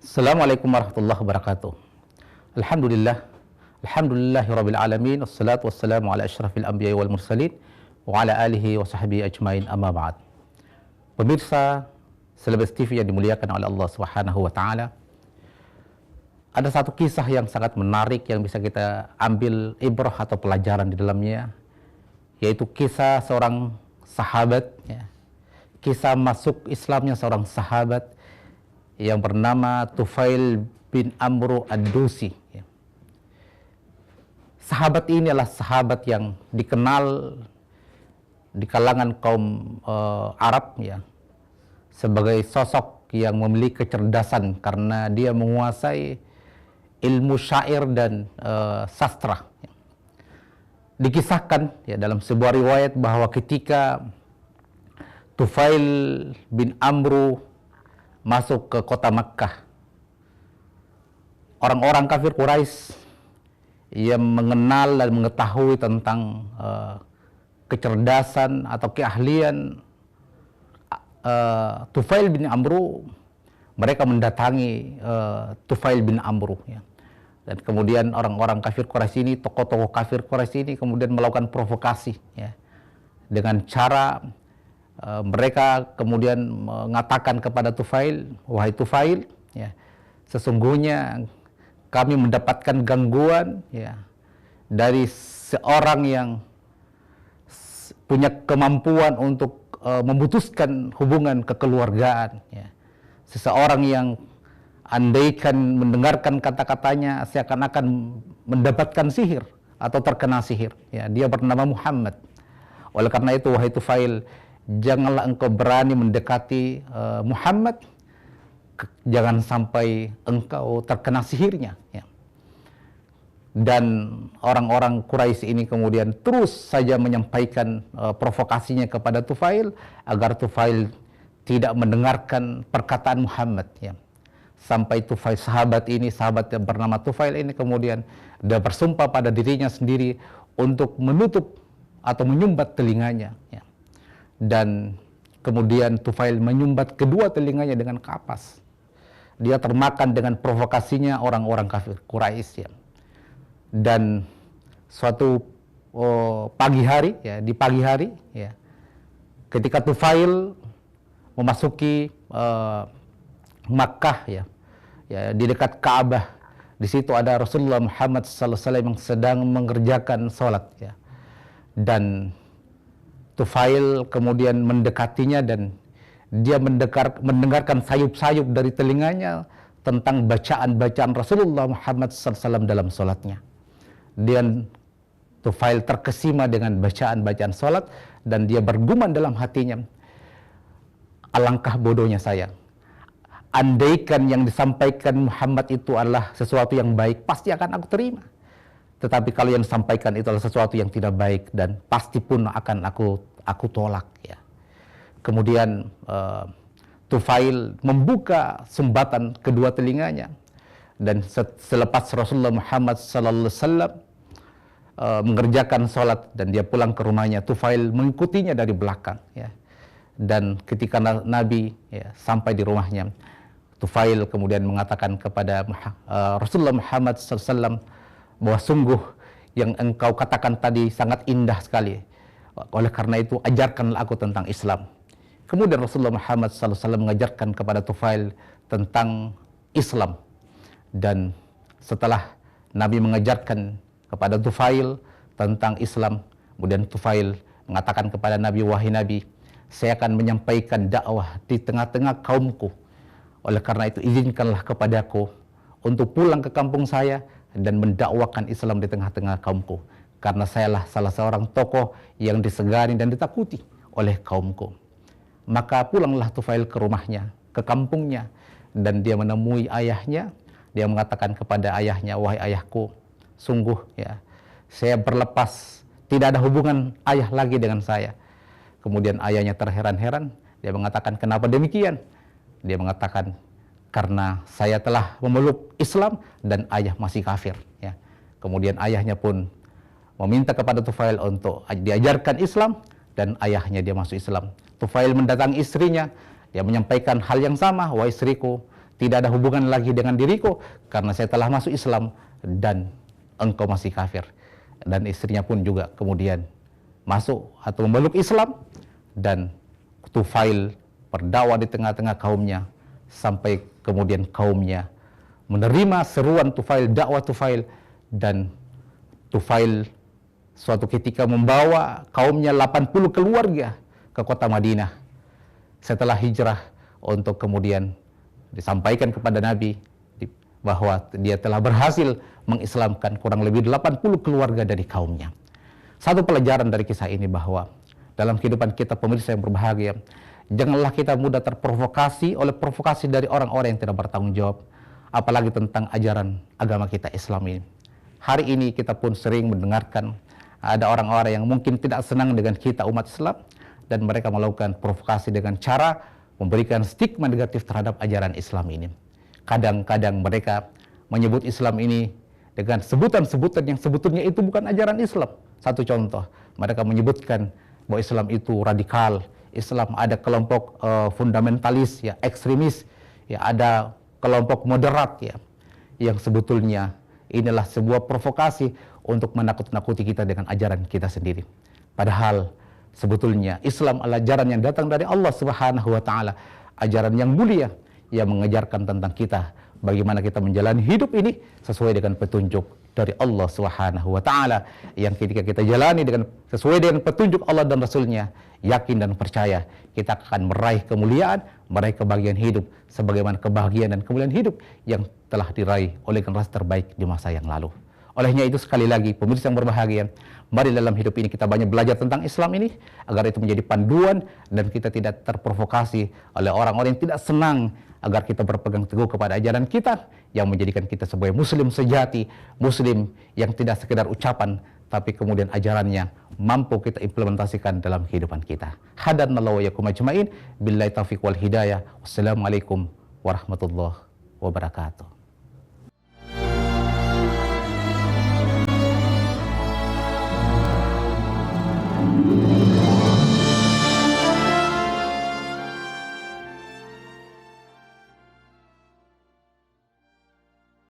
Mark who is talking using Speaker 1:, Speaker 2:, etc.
Speaker 1: Assalamualaikum warahmatullahi wabarakatuh. Alhamdulillah, alhamdulillahirabbil alamin, wassalatu wassalamu ala asyrafil anbiya'i wal mursalin wa ala alihi wa sahbihi ajmain, amma ba'd. Pemirsa Selebes TV yang dimuliakan oleh Allah Subhanahu wa taala, ada satu kisah yang sangat menarik yang bisa kita ambil ibrah atau pelajaran di dalamnya, yaitu kisah seorang sahabat, ya. Kisah masuk Islamnya seorang sahabat yang bernama Tufail bin Amru ad-Dusi. Sahabat ini adalah sahabat yang dikenal di kalangan kaum Arab, ya, sebagai sosok yang memiliki kecerdasan karena dia menguasai ilmu syair dan sastra. Dikisahkan, ya, dalam sebuah riwayat bahwa ketika Tufail bin Amru masuk ke kota Makkah, orang-orang kafir Quraisy yang mengenal dan mengetahui tentang kecerdasan atau keahlian Tufail bin Amru, mereka mendatangi Tufail bin Amru, ya. Dan kemudian orang-orang kafir Quraisy ini, tokoh-tokoh kafir Quraisy ini kemudian melakukan provokasi, ya, dengan cara mereka kemudian mengatakan kepada Tufail, wahai Tufail, ya, sesungguhnya kami mendapatkan gangguan, ya, dari seorang yang punya kemampuan untuk memutuskan hubungan kekeluargaan, ya. Seseorang yang andaikan mendengarkan kata-katanya seakan-akan mendapatkan sihir atau terkena sihir, ya. Dia bernama Muhammad. Oleh karena itu, wahai Tufail, janganlah engkau berani mendekati Muhammad, jangan sampai engkau terkena sihirnya, ya. Dan orang-orang Quraisy ini kemudian terus saja menyampaikan provokasinya kepada Tufail agar Tufail tidak mendengarkan perkataan Muhammad, ya. Sampai Tufail, sahabat yang bernama Tufail ini kemudian dia bersumpah pada dirinya sendiri untuk menutup atau menyumbat telinganya, ya. Dan kemudian Tufail menyumbat kedua telinganya dengan kapas. Dia termakan dengan provokasinya orang-orang kafir Quraisy, ya. Dan suatu pagi hari, ya, di pagi hari, ya, ketika Tufail memasuki Makkah, ya, di dekat Ka'bah, di situ ada Rasulullah Muhammad SAW yang sedang mengerjakan sholat, ya. Dan Tufail kemudian mendekatinya dan dia mendengarkan sayup-sayup dari telinganya tentang bacaan-bacaan Rasulullah Muhammad SAW dalam sholatnya. Dan Tufail terkesima dengan bacaan-bacaan sholat dan dia bergumam dalam hatinya, alangkah bodohnya saya. Andaikan yang disampaikan Muhammad itu adalah sesuatu yang baik, pasti akan aku terima. Tetapi kalau yang disampaikan itu adalah sesuatu yang tidak baik dan pasti pun akan aku tolak, ya. Kemudian Tufail membuka sumbatan kedua telinganya dan selepas Rasulullah Muhammad SAW mengerjakan sholat dan dia pulang ke rumahnya, Tufail mengikutinya dari belakang, ya. Dan ketika Nabi, ya, sampai di rumahnya, Tufail kemudian mengatakan kepada Rasulullah Muhammad SAW bahwa sungguh yang engkau katakan tadi sangat indah sekali. Oleh karena itu, ajarkanlah aku tentang Islam. Kemudian Rasulullah Muhammad SAW mengajarkan kepada Tufail tentang Islam. Dan setelah Nabi mengajarkan kepada Tufail tentang Islam, kemudian Tufail mengatakan kepada Nabi, wahai Nabi, saya akan menyampaikan dakwah di tengah-tengah kaumku. Oleh karena itu, izinkanlah kepadaku untuk pulang ke kampung saya dan mendakwakan Islam di tengah-tengah kaumku, karena sayalah salah seorang tokoh yang disegani dan ditakuti oleh kaumku. Maka pulanglah Tufail ke rumahnya, ke kampungnya, dan dia menemui ayahnya. Dia mengatakan kepada ayahnya, wahai ayahku, sungguh, ya, saya berlepas, tidak ada hubungan ayah lagi dengan saya. Kemudian ayahnya terheran-heran, dia mengatakan, kenapa demikian? Dia mengatakan, karena saya telah memeluk Islam dan ayah masih kafir, ya. Kemudian ayahnya pun meminta kepada Tufail untuk diajarkan Islam dan ayahnya dia masuk Islam. Tufail mendatangi istrinya, dia menyampaikan hal yang sama, wahai istriku, Tidak ada hubungan lagi dengan diriku karena saya telah masuk Islam dan engkau masih kafir. Dan istrinya pun juga kemudian masuk atau memeluk Islam, dan Tufail berdakwah di tengah-tengah kaumnya sampai kemudian kaumnya menerima seruan Tufail, dakwah Tufail, dan Tufail suatu ketika membawa kaumnya 80 keluarga ke kota Madinah setelah hijrah untuk kemudian disampaikan kepada Nabi bahwa dia telah berhasil mengislamkan kurang lebih 80 keluarga dari kaumnya. Satu pelajaran dari kisah ini bahwa dalam kehidupan kita pemirsa yang berbahagia, janganlah kita mudah terprovokasi oleh provokasi dari orang-orang yang tidak bertanggung jawab, apalagi tentang ajaran agama kita Islam ini. Hari ini kita pun sering mendengarkan ada orang-orang yang mungkin tidak senang dengan kita umat Islam, dan mereka melakukan provokasi dengan cara memberikan stigma negatif terhadap ajaran Islam ini. Kadang-kadang mereka menyebut Islam ini dengan sebutan-sebutan yang sebetulnya itu bukan ajaran Islam. Satu contoh, mereka menyebutkan bahwa Islam itu radikal, Islam ada kelompok fundamentalis, ya, ekstremis, ya, ada kelompok moderat, ya, yang sebetulnya inilah sebuah provokasi untuk menakut-nakuti kita dengan ajaran kita sendiri. Padahal sebetulnya Islam adalah ajaran yang datang dari Allah Subhanahu wa taala, ajaran yang mulia yang mengajarkan tentang kita bagaimana kita menjalani hidup ini sesuai dengan petunjuk dari Allah Subhanahu wa taala, yang ketika kita jalani dengan sesuai dengan petunjuk Allah dan Rasulnya, yakin dan percaya kita akan meraih kemuliaan, meraih kebahagiaan hidup sebagaimana kebahagiaan dan kemuliaan hidup yang telah diraih oleh generasi terbaik di masa yang lalu. Olehnya itu, sekali lagi pemirsa yang berbahagia, mari dalam hidup ini kita banyak belajar tentang Islam ini agar itu menjadi panduan dan kita tidak terprovokasi oleh orang-orang yang tidak senang, agar kita berpegang teguh kepada ajaran kita yang menjadikan kita sebagai muslim sejati, muslim yang tidak sekedar ucapan tapi kemudian ajarannya mampu kita implementasikan dalam kehidupan kita. Hadanallahu wa iyyakum ajmain, billahi taufiq wal hidayah. Wassalamualaikum warahmatullahi wabarakatuh.